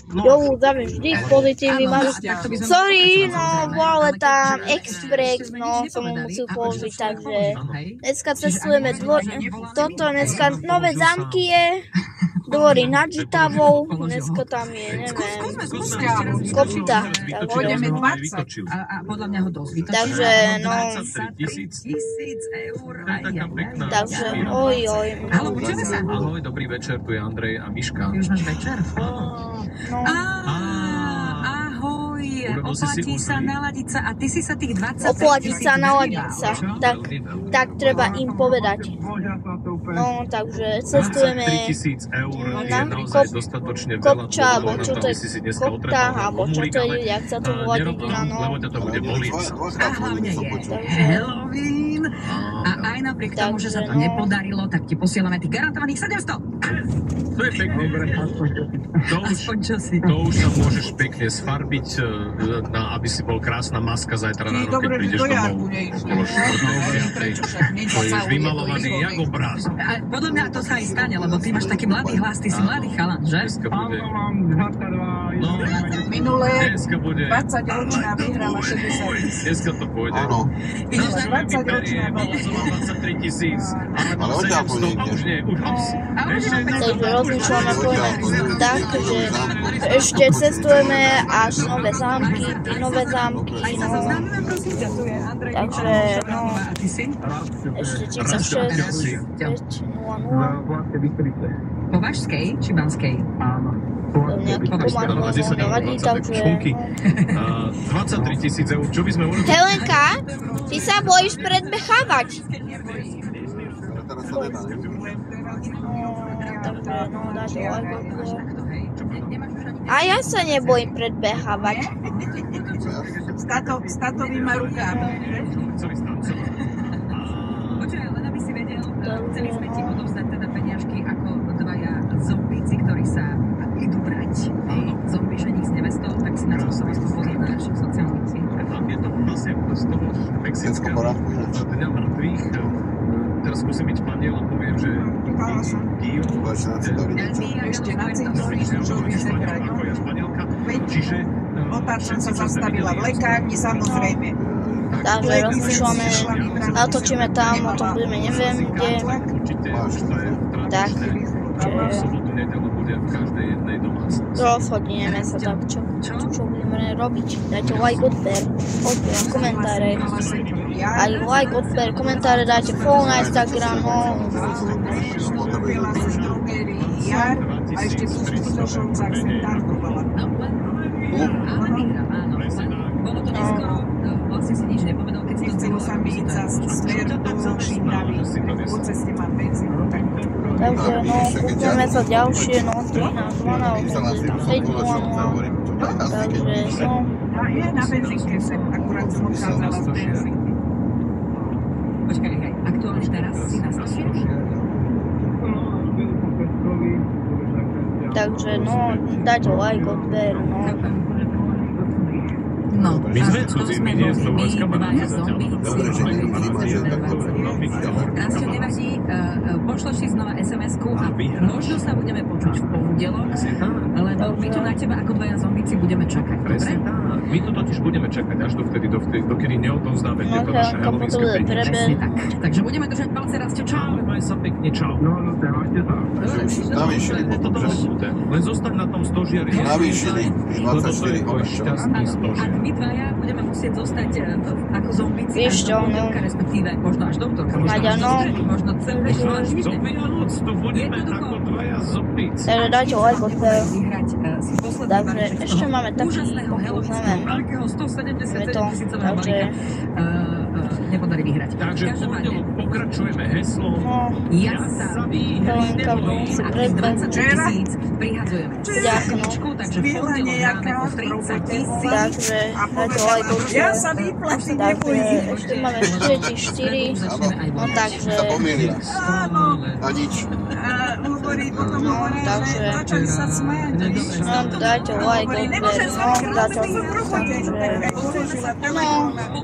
Jo, vždy pozitívny mám. Sorry, no, ale tam Express, no, som mu musel použiť, takže dneska cestujeme toto, dneska Nové Zámky je, Dvory nad Žitavou, dneska tam je, neviem, Kopta. Pôjdeme 20 a podľa mňa ho dosť vytočíme. Takže, no, 1000 eur. takže, ojoj. Haló, počujeme sa. Ahoj, dobrý večer, tu je Andrej a Miška. Už máš večer? No. Ahoj, oplatí sa naladiť sa a ty si sa tých 20 Oplatí sa naladiť sa, tak treba im povedať. No, takže cestujeme 3000 eur je na naozaj dostatočne veľa. Kopča, alebo čo to je, Kopta, alebo čo to je, jak sa to volá dedina, no. Lebo ťa to bude boliť. A hlavne je Halloween a aj napriek tomu, že sa to nepodarilo, tak ti posielame tých garantovaných 700. To je pekné. To už sa môžeš pekne sfarbiť, aby si bol krásna maska zajtra ráno, keď prídeš domov. Okolo 4. To je vymalovaný jak obráz. Podľa mňa to sa aj stane, lebo ty máš taký mladý hlas, ty si mladý chalan, že? Dneska bude... Minulé 20-ročná vyhrala 60 000. Dneska to pôjde. Ideš na 20-ročná vyberiem 23 000, ale 700 a už nie, už hops. Takže rozmýšľame tak, že ešte cestujeme až Nové Zámky, Nové Zámky, no. Takže, no, ešte 36, 5, 0, 0. Po Vašskej či Banskej? Áno. Nejaký komandový nevadí, takže... 23 000 eur, čo by sme urobili? Helenka, ty sa bojíš predbehávať. A ja sa nebojím predbehávať. S tatovými rukami. Počuj, len aby si vedel, chceli sme ti odovzdať teda peniažky ako dvaja zombíci, ktorí sa idú brať. Zombie ženík s nevestou, tak si nás musel pozrieť na našich sociálnych sieťach. Je to vlastne z toho mexického dňa mŕtvych. Teraz skúsim byť paniel a poviem, že Dio Ešte na cintorín, čo vyzerať. Čiže Otáčam sa zastavila v lekárni, samozrejme. Takže rozmýšľame, natočíme tam, o tom budeme neviem kde. Tak, rozhodneme sa tak, čo budeme robiť. Dajte like, odber, komentáre. Aj like, odber, komentáre, dajte follow na Instagram, no. A ešte tu v Skutošovcách som tankovala. Bolo to neskoro, vlastne si nič nepovedal, keď si to Nechcelo sa mi ísť za smer do Šindavy. Po ceste mám benzínu. Takže no, kúpime sa ďalšie, no, 13, 12, 5, 0, takže no. A je na benzínke sem, akurát som odchádzala z benzínky. Počkaj, hej, a kto už teraz si nastavieš? Takže no, dajte like, odber, no. No, my sme cudzí, my nie sme s kamaráti zatiaľ. Rastio, nevadí, pošleš si znova SMS-ku a možno sa budeme počuť v pondelok, lebo my tu na teba ako dvaja zombíci budeme čakať, dobre? My to totiž budeme čakať až dokedy neodovzdáme tieto naše halloweenské peniaze. Takže budeme držať palce, Rastio, čau. Maj sa pekne, čau. Navýšili potom, len zostaň na tom stožiari. Navýšili, 24 tvoj šťastný stožiar. My dvaja budeme musieť zostať ako zombíci Vieš čo, no. respektíve možno až do útorka, možno celý týždeň. Do Vianoc tu budeme ako dvaja zombíci. Takže dajte like, odber. Vyhrať si posledný Takže ešte máme taký úžasného pokusneme. veľkého 177 000 Takže nepodarí vyhrať. Takže v pondelok pokračujeme heslom Ja sa Helenka si predbehnúť. 20 000 prihadzujeme. Ďakujem. Takže v pondelok máme o 30 000. Takže dajte like, odber. Ja sa vyplatím, Takže nebojím. ešte máme 4, no takže... sa pomýlila. Áno. A nič. A hovorí, potom hovorí, takže... že začali sa smáť. No, dajte like, odber, no, dajte... No,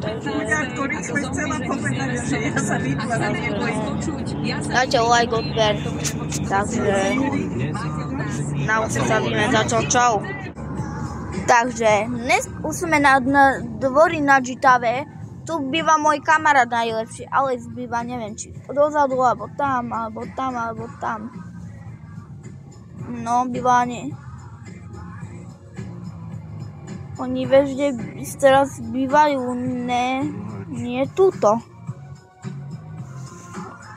takže... Ako rýchle chcela povedať, že ja sa vyplatím, nebojím. Dajte like, odber. Takže... Na už sa vidíme, začal, čau. Takže dnes už sme na dvori na Žitave. Tu býva môj kamarát najlepší. Alex býva, neviem, či dozadu, alebo tam, alebo tam, alebo tam. No, býva nie. Oni vieš, kde teraz bývajú, ne, nie túto.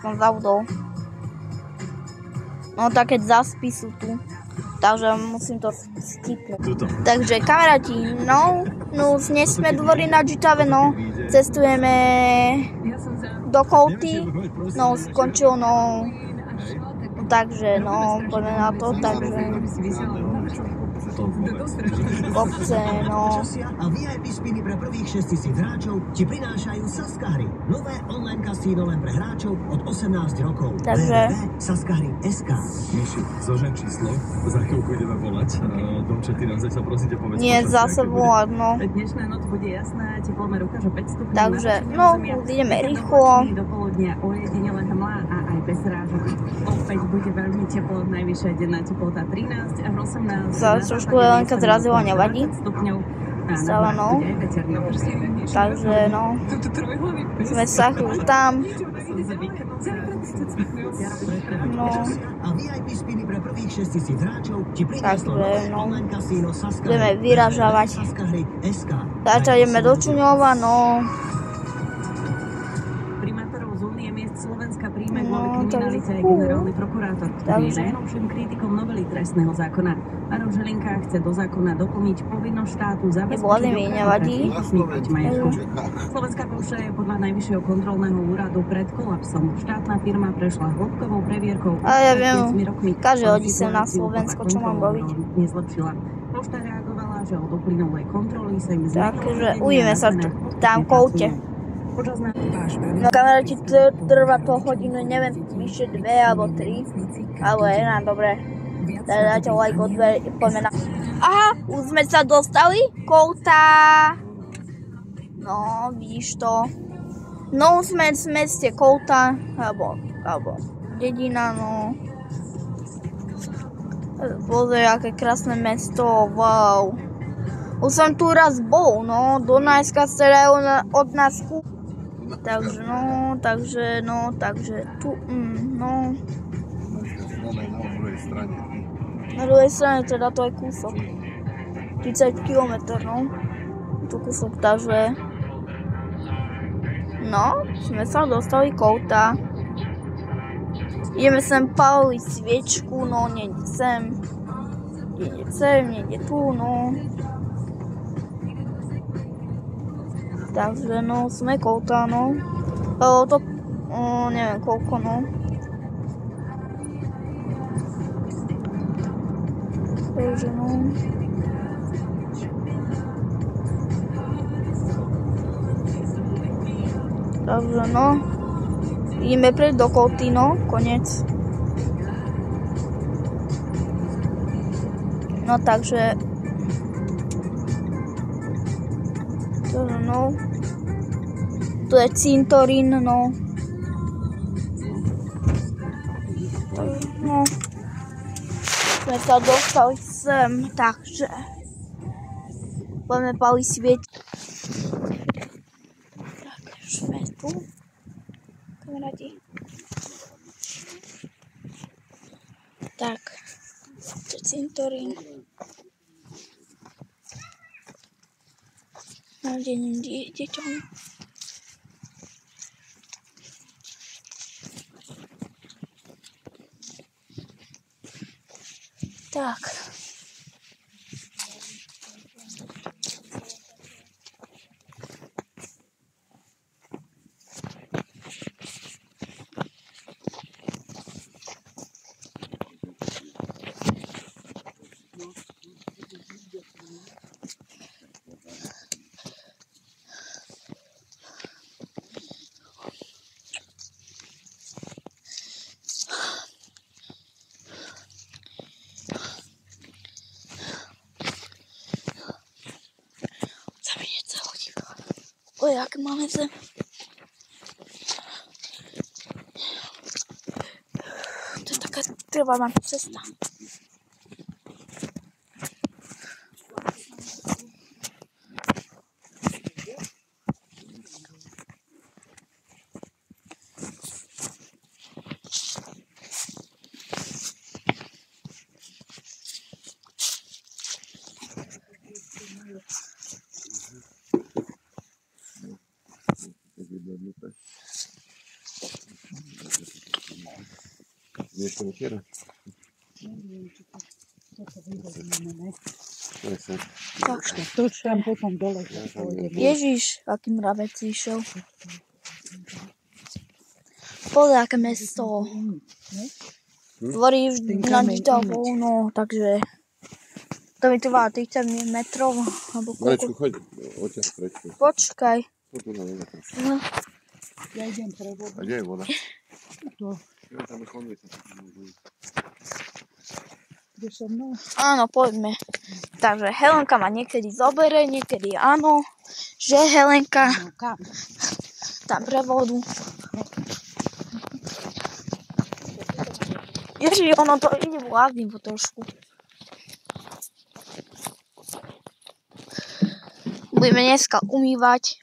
Som zavdol. No, také záspy sú tu. Takže musím to skipnúť. Takže kamaráti, no dnes sme dvori na Žitave, no, cestujeme do Kouty, no, skončil, no, takže, no, poďme na to, takže, kopce, no. A VIP spiny pre prvých 6000 hráčov ti prinášajú Saskahry, nové online kasíno len pre hráčov od 18 rokov. Takže Saskahry.sk. Miši, zožem číslo, za chvíľku ideme volať. Domče, ty nám zatiaľ prosíte povedz. Nie, zase volať, no. Dnešná noc bude jasná, teplomer ukáže 5 stupňov. Takže, no, ideme rýchlo. Do poludnia ojedinele hmla a aj bez rážok. Opäť bude veľmi teplo, najvyššia denná teplota 13 až 18. Sa trošku Lenka zrazila, nevadí. Stále, no. Takže, no. Sme sa chvíľu tam. No. A VIP spiny pre prvých 6000 hráčov ti prinášajú Takže, no. online kasíno Saskahry. Budeme vyražávať. Saskahry.sk. Zatiaľ ideme do Čuňova, no. Primátorov z Únie miest Slovenska príjme No, kvôli kriminalite aj generálny prokurátor, ktorý je najnovším kritikom novely trestného zákona. Maroš Žilinka chce do zákona doplniť povinnosť štátu zabezpečiť majetku. Slovenská pošta je podľa Najvyššieho kontrolného úradu pred kolapsom. Štátna firma prešla hĺbkovou previerkou. A ja viem, každý hodí sa na Slovensko, čo mám baviť. Nezlepšila. Pošta reagovala, že od uplynulej kontroly sa im Takže uvidíme sa tam v Koute. No kamaráti, trvá to hodinu, neviem, vyššie 2 alebo 3, alebo 1, dobre. Dáte like, odber, poďme na... Aha, už sme sa dostali, Kouta. No, vidíš to. No, sme v meste Kouta, alebo dedina, no. Pozri, aké krásne mesto, wow. Už som tu raz bol, no, Dunajská streda od nás kúpiť. Takže, takže tu, no. Na druhej strane teda to je kúsok. 30 km, no. Tu kúsok, takže... No, sme sa dostali Kouta. Ideme sem paliť sviečku, no, nejde sem, nejde tu, no. Takže, no, sme Kouta, no. To, neviem koľko, no. Takže, no. Takže, no. Ideme preč do Kouty, no. Konec. No, takže... No. Tu je cintorín, no. No. Sme sa dostali sem, takže poďme paliť sviečky. Tak, sme tu. Kamaráti. Tak, to je cintorín. Narodeným deťom. Tak. Oj, aké máme zem. To je taká trvalá cesta. Niečo utiera? Točkám potom dole. Ježiš, aký mravec išiel. Podľa aké mesto. Tvorí na Žitavou, no, takže to mi trvá 30 metrov, alebo koľko. Marečku, choď, odtiaľ prečku. Počkaj. No. Ja idem pre vodu. A kde je voda? To. Ja tam je chodnica. Ideš so mnou? Áno, poďme. Takže Helenka ma niekedy zobere, niekedy áno. Že Helenka? No, kam? Tam pre vodu. Ježi, ono to ide vládnivo trošku. Budeme dneska umývať.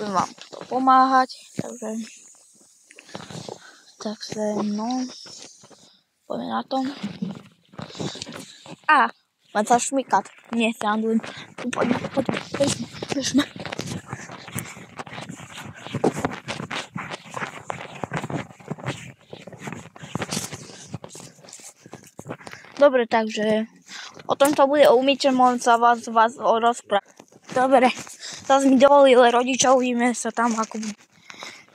Budem vám to pomáhať, takže no, poďme na tom. Mám sa šmykať. Nie, srandujem. Poďme, bežme. Dobre, takže o tom to bude umyť, že môžem sa vás rozprávať. Dobre, zase mi dovolili rodičia, uvidíme sa tam ako bude.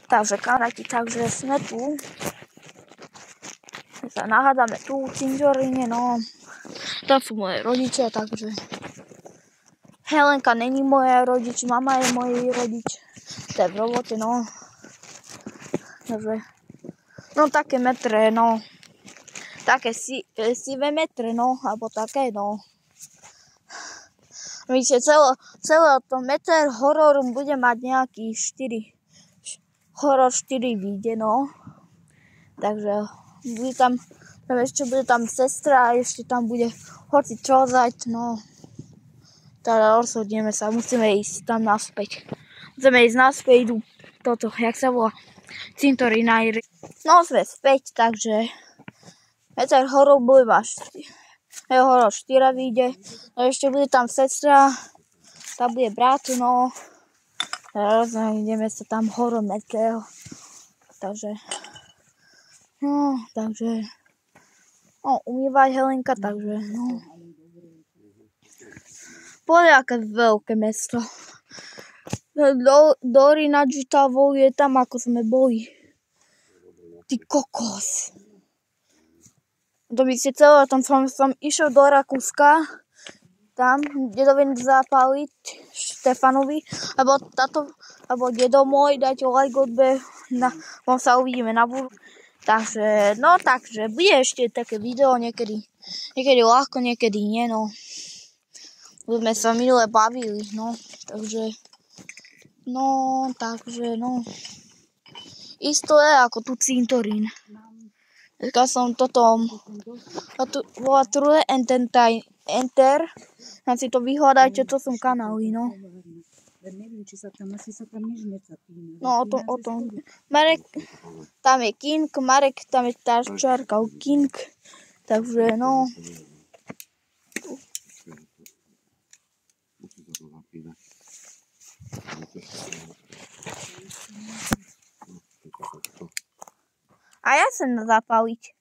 Takže kamaráti, takže sme tu. Sa nahádzame tu v cinžorine, no. Tam sú moje rodičia, takže Helenka není moja rodič, mama je môj rodič. To je v robote, no. Takže, no také metre, no. Také sivé metre, no, alebo také, no. Víte, celé to meter horor bude mať nejaký 4. Horor 4 vyjde, no. Takže bude tam ešte bude tam sestra a ešte tam bude hoci čo zať, no. Teda rozhodneme sa, musíme ísť tam naspäť. Musíme ísť naspäť, toto, jak sa volá, cintorína. No, sme späť, takže meter horor bude mať horor 4 vyjde. No ešte bude tam sestra, tam bude brat, no. Ideme sa tam horor meter. Takže, no, umývať Helenka, takže, no. Poďme, aké veľké mesto. Dori nad Žitavou je tam, ako sme boli. Ty kokos. To by ste celé, tam som išiel do Rakúska, tam, dedovin zapáliť Štefanovi, alebo dedo môj, dajte like odbe, potom sa uvidíme na budú. Takže, no takže, bude ešte také video niekedy ľahko, niekedy nie, no. Sme sa minule bavili, no, takže, no. Isto je ako tu cintorín. Dneska som toto, volá True Enter, tam si to vyhľadajte, to som kanály, no. Neviem, či sa tam, asi sa tam nič necapí. No, o tom. Marek, tam je King, Marek, tam je tá čárka King, takže, no. A ja chcem zapáliť.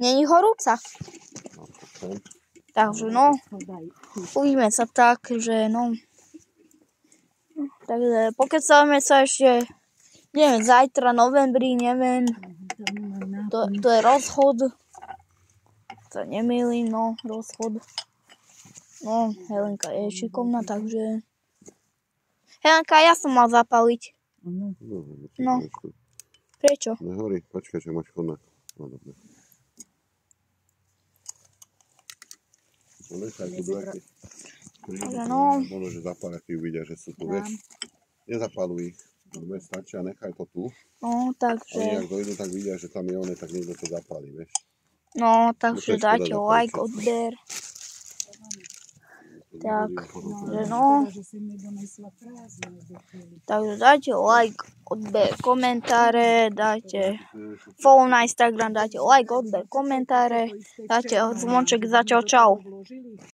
Není horúca. Takže no, uvidíme sa tak, že no. Takže pokecáme sa ešte, neviem, zajtra, novembri, neviem. To je rozchod. Sa nemýlim, no, rozchod. No, Helenka je šikovná, takže... Helenka, ja som mal zapáliť. No. Prečo? Nehorí, počkaj, že máš konak. No, dobre. No. Možno, že zapália, ty uvidia, že sú tu, vieš. Nezapaluj ich. Dobre, stačia, nechaj to tu. No, takže... Oni, ak dojdu, tak vidia, že tam je one, tak niekto to zapálí, vieš. No, takže dajte like, odber. Tak, no. Takže dajte like, odber, komentáre, dajte follow na Instagram, dajte like, odber, komentáre, dajte zvonček, zatiaľ čau.